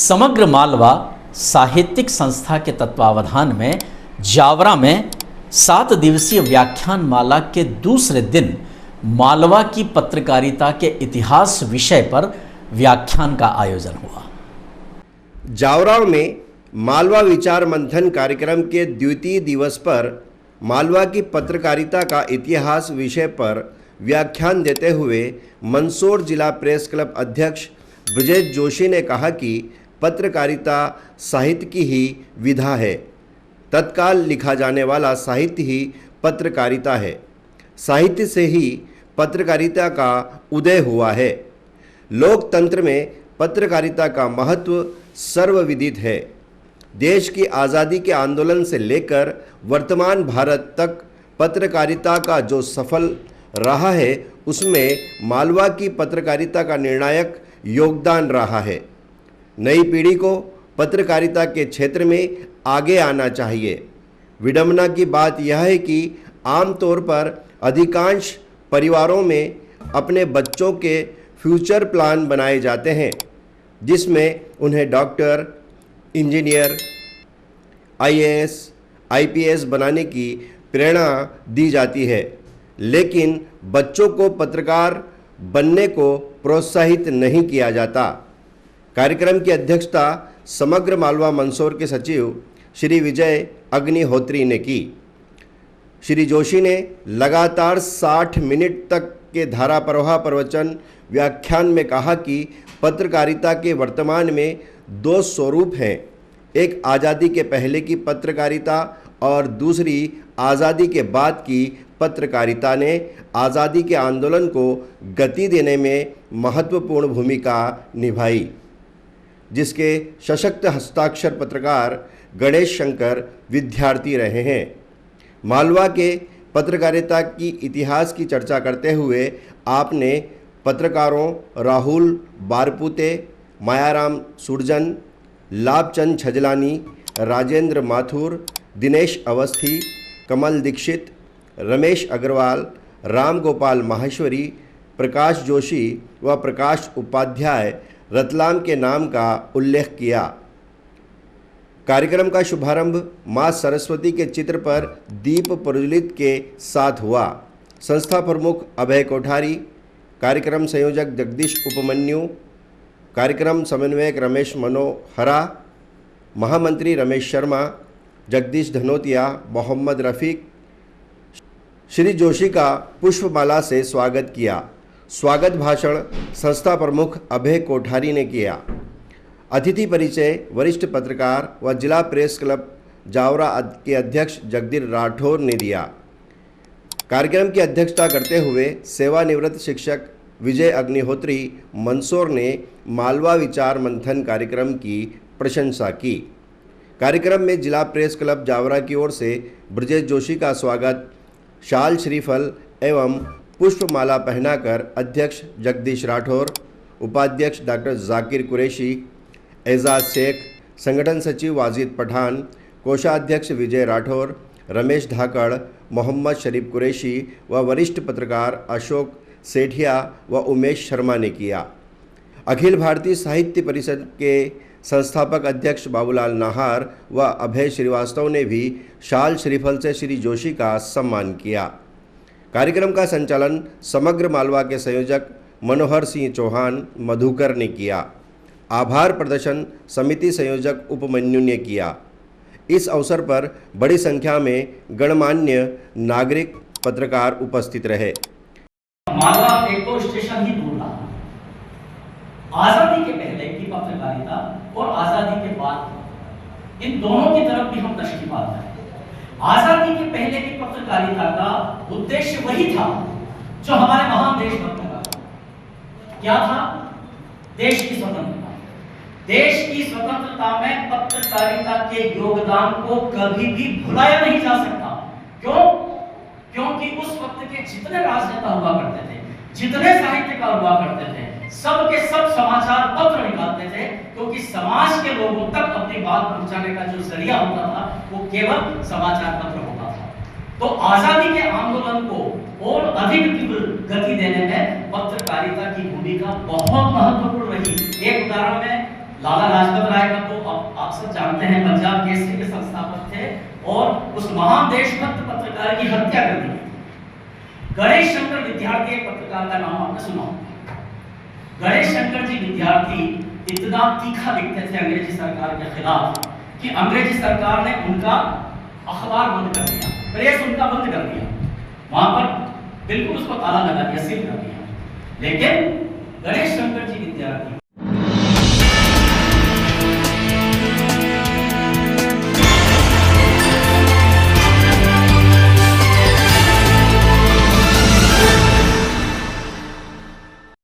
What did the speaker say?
समग्र मालवा साहित्यिक संस्था के तत्वावधान में जावरा में 7 दिवसीय व्याख्यान माला के दूसरे दिन मालवा की पत्रकारिता के इतिहास विषय पर व्याख्यान का आयोजन हुआ। जावरा में मालवा विचार मंथन कार्यक्रम के द्वितीय दिवस पर मालवा की पत्रकारिता का इतिहास विषय पर व्याख्यान देते हुए मंदसौर जिला प्रेस क्लब अध्यक्ष ब्रजेश जोशी ने कहा कि पत्रकारिता साहित्य की ही विधा है। तत्काल लिखा जाने वाला साहित्य ही पत्रकारिता है। साहित्य से ही पत्रकारिता का उदय हुआ है। लोकतंत्र में पत्रकारिता का महत्व सर्वविदित है। देश की आज़ादी के आंदोलन से लेकर वर्तमान भारत तक पत्रकारिता का जो सफल रहा है, उसमें मालवा की पत्रकारिता का निर्णायक योगदान रहा है। नई पीढ़ी को पत्रकारिता के क्षेत्र में आगे आना चाहिए। विडंबना की बात यह है कि आमतौर पर अधिकांश परिवारों में अपने बच्चों के फ्यूचर प्लान बनाए जाते हैं, जिसमें उन्हें डॉक्टर, इंजीनियर, आईएएस, आईपीएस बनाने की प्रेरणा दी जाती है, लेकिन बच्चों को पत्रकार बनने को प्रोत्साहित नहीं किया जाता। कार्यक्रम की अध्यक्षता समग्र मालवा मंदसौर के सचिव श्री विजय अग्निहोत्री ने की। श्री जोशी ने लगातार 60 मिनट तक के धारा प्रवाह प्रवचन व्याख्यान में कहा कि पत्रकारिता के वर्तमान में 2 स्वरूप हैं। एक आज़ादी के पहले की पत्रकारिता और दूसरी आज़ादी के बाद की पत्रकारिता ने आज़ादी के आंदोलन को गति देने में महत्वपूर्ण भूमिका निभाई, जिसके सशक्त हस्ताक्षर पत्रकार गणेश शंकर विद्यार्थी रहे हैं। मालवा के पत्रकारिता की इतिहास की चर्चा करते हुए आपने पत्रकारों राहुल बारपुते, मायाराम सुरजन, लाभचंद छजलानी, राजेंद्र माथुर, दिनेश अवस्थी, कमल दीक्षित, रमेश अग्रवाल, राम गोपाल माहेश्वरी, प्रकाश जोशी व प्रकाश उपाध्याय रतलाम के नाम का उल्लेख किया। कार्यक्रम का शुभारंभ मां सरस्वती के चित्र पर दीप प्रज्वलित के साथ हुआ। संस्था प्रमुख अभय कोठारी, कार्यक्रम संयोजक जगदीश उपमन्यु, कार्यक्रम समन्वयक रमेश मनोहरा, महामंत्री रमेश शर्मा, जगदीश धनोतिया, मोहम्मद रफ़ीक, श्री जोशी का पुष्पमाला से स्वागत किया। स्वागत भाषण संस्था प्रमुख अभय कोठारी ने किया। अतिथि परिचय वरिष्ठ पत्रकार व जिला प्रेस क्लब जावरा के अध्यक्ष जगदीश राठौर ने दिया। कार्यक्रम की अध्यक्षता करते हुए सेवानिवृत्त शिक्षक विजय अग्निहोत्री मंदसौर ने मालवा विचार मंथन कार्यक्रम की प्रशंसा की। कार्यक्रम में जिला प्रेस क्लब जावरा की ओर से ब्रजेश जोशी का स्वागत शाल श्रीफल एवं पुष्पमाला पहनाकर अध्यक्ष जगदीश राठौर, उपाध्यक्ष डॉक्टर जाकिर कुरैशी, एजाज शेख, संगठन सचिव वाजिद पठान, कोषाध्यक्ष विजय राठौर, रमेश धाकड़, मोहम्मद शरीफ कुरैशी व वरिष्ठ पत्रकार अशोक सेठिया व उमेश शर्मा ने किया। अखिल भारतीय साहित्य परिषद के संस्थापक अध्यक्ष बाबूलाल नाहर व अभय श्रीवास्तव ने भी शाल श्रीफल से श्री जोशी का सम्मान किया। कार्यक्रम का संचालन समग्र मालवा के संयोजक मनोहर सिंह चौहान मधुकर ने किया। आभार प्रदर्शन समिति संयोजक उपमन्यु ने किया। इस अवसर पर बड़ी संख्या में गणमान्य नागरिक पत्रकार उपस्थित रहे। मालवा एक तो स्टेशन ही दूर रहा। आजादी के पहले की पत्रकारिता और आजादी के बाद, इन दोनों की तरफ भी हम दृष्टिपात करें। आजादी के पहले की पत्रकारिता का उद्देश्य वही था जो हमारे महान देशभक्तों का था। क्या था? देश की स्वतंत्रता। देश की स्वतंत्रता में पत्रकारिता के योगदान को कभी भी भुलाया नहीं जा सकता। क्यों? क्योंकि उस वक्त के जितने राजनेता हुआ करते थे, जितने साहित्यकार हुआ करते थे, सब के सब समाचार पत्र निकालते थे, क्योंकि समाज के लोगों तक अपनी बात पहुंचाने का जो जरिया होता था वो केवल समाचार पत्र होता था। तो आजादी के आंदोलन को और अधिक तीव्र गति देने में पत्रकारिता की भूमिका बहुत महत्वपूर्ण रही। एक उदाहरण में लाला लाजपत राय का तो आप सब जानते हैं, पंजाब केसरी के संस्थापक थे और उस महान देशभक्त पत्रकार की हत्या कर दी थी। गणेश शंकर विद्यार्थी एक पत्रकार का नाम आपने सुना होगा। गणेश शंकर जी विद्यार्थी इतना तीखा लिखते थे अंग्रेजी सरकार के खिलाफ कि अंग्रेजी सरकार ने उनका अखबार बंद कर दिया, प्रेस उनका बंद कर दिया, वहां पर बिल्कुल उसको ताला लगा दिया, सील कर दिया। लेकिन गणेश शंकर जी विद्यार्थी